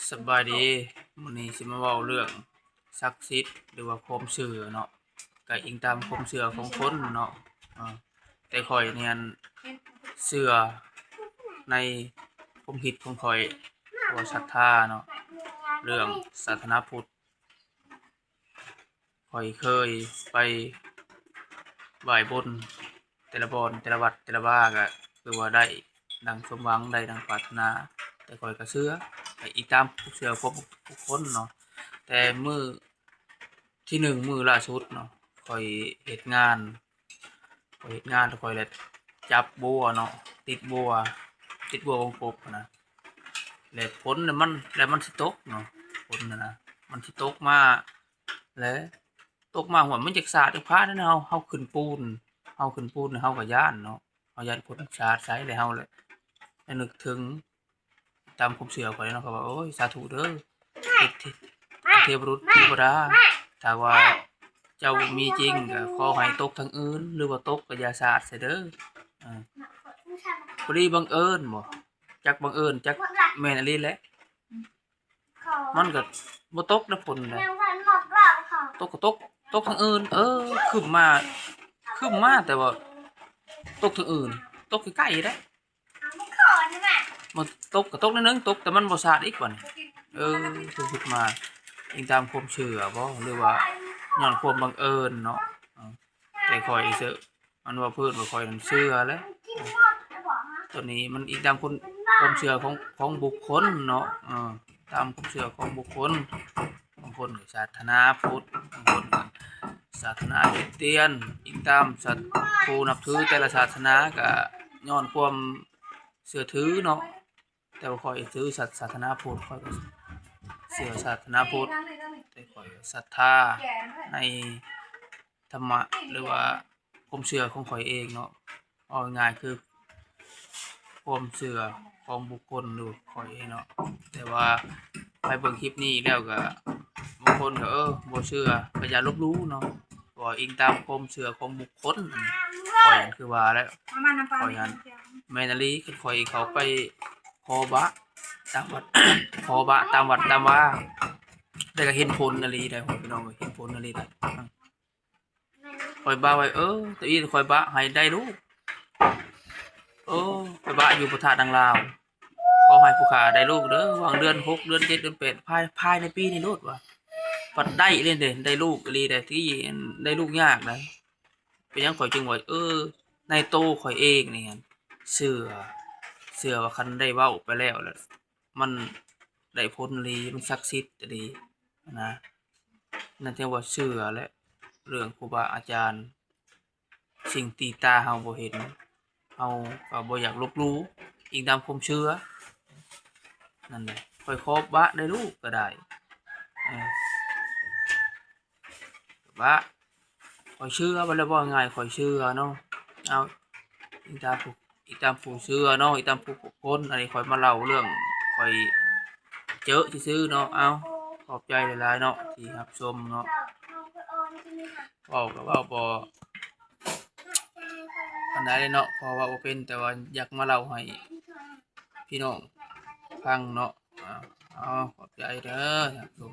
สบายดีมื้อนี้สิมาเว้าเรื่องศักดิ์สิทธิ์หรือว่าความเชื่อเนาะก็อิงตามความเชื่อของคนเนาะอ่าแต่ข้อยเนี่ยเชื่อในความคิดของข้อยว่าศรัทธาเนาะเรื่องศาสนาพุทธข้อยเคยไปไหว้บนแต่ละบ่อนแต่ละวัดแต่ละว่าก็คือว่าได้ดังสมหวังได้ดังปรารถนาแต่ข้อยก็เชื่อก็อีกตามความเชื่อของทุกคนเนาะแต่ที่หนึ่งมื้อล่าสุดเนาะข้อยเฮ็ดงานแล้วข้อยเลยจับบัวเนาะติดบัววงกบอะนะแล้วฝนน่ะมันสิตกเนาะฝนน่ะนะมันสิตกมาแล้วตกมาหัวมันจักสาดจักพาดนะเฮาขึ้นปูนเฮาก็ย้านเนาะเฮาย้านฝนสาดใส่แล้วเฮาเลยนึกถึงตามความเชื่อข้อยเนาะเขาว่าโอ้ยสาธุเด้อเทพบุตรเทวดาถ้าว่าเจ้ามีจริงก็ขอให้ตกทางอื่นหรือว่าตกก็อย่าสาดใส่เด้ออาพอดีบังเอิญบ่จักบังเอิญจักแม่นอีหลีแหละมันก็บ่ตกนะฝนน่ะตกก็ตกทางอื่นครึ้มมาแต่ว่าตกทางอื่นตกใกล้ๆเด้มันตกก็ตกนิดนึงตกแต่มันบ่สาดอีกบัดนี้ถูกคิดมาอิงตามความเชื่อบ่หรือว่าย้อนความบังเอิญเนาะแต่ข้อยเชื่อมันว่าเพิ่นว่าข้อยนั้นเชื่อแหล้วตัวนี้มันอิงตามความเชื่อของบุคคลเนาะตามความเชื่อของบุคคลบางคนก็ศาสนาพุทธบางคนก็ศาสนาคริสเตียนอิงตามผู้นับถือแต่ละศาสนาก็ย้อนความเชื่อถือเนาะแต่ว่าข้อยถือศาสนาพุทธข้อยก็เชื่อศาสนาพุทธแต่ข้อยศรัทธาในธรรมะหรือว่าความเชื่อของข้อยเองเนาะเอาง่ายๆคือความเชื่อของบุคคลหรือข้อยเองเนาะแต่ว่าไปเบิ่งคลิปนี้แล้วก็บางคนก็บ่เชื่อก็อย่าลบหลู่เนาะก็อิงตามความเชื่อของบุคคลข้อยคือว่าแล้วข้อยนั้นแม่นอีหลีคือข้อยเข้าไปขอบะตามวัด ขอบะตามวัดตามว่าแต่ก็เห็นผลอีหลีได้พ่อพี่น้องเห็นผลอีหลีได้ข้อยบะไว้ตะอี้ข้อยบะให้ได้ลูกไปบะอยู่พระธาตุดังลาวขอให้ผู้ข้าได้ลูกเด้อวางเดือน6เดือน7เดือน8ภายในปีนี้โลดว่าปัดได้เลยเด้ได้ลูกอีหลีได้ที่ได้ลูกยากได้เป็นหยังข้อยจึงว่าในโตข้อยเองนี่หั่นเชื่อว่าคันได้เว้าไปแล้วมันได้ผลอีหลีมันศักดิ์สิทธิ์อีหลีนะนั่นจังว่าเชื่อและเรื่องครูบาอาจารย์สิ่งที่ตาเฮาบ่เห็นเฮาก็บ่อยากลบหลู่อิงตามความเชื่อนั่นแหละข้อยขอบะได้ลูกก็ได้บะข้อยเชื่อบ่แล้วว่าง่ายข้อยเชื่อเนาะเอาอิงตามผู้เชื่อเนาะอิงตามผู้คนอันนี้ข้อยมาเล่าเรื่องข้อยเจอซื่อๆเนาะเอาขอบใจหลายๆเนาะที่รับชมเนาะเว้าก็เว้าบ่ปานใดเนาะเพราะว่าบ่เป็นแต่ว่าอยากมาเล่าให้พี่น้องฟังเนาะเอาขอบใจเด้อครับชม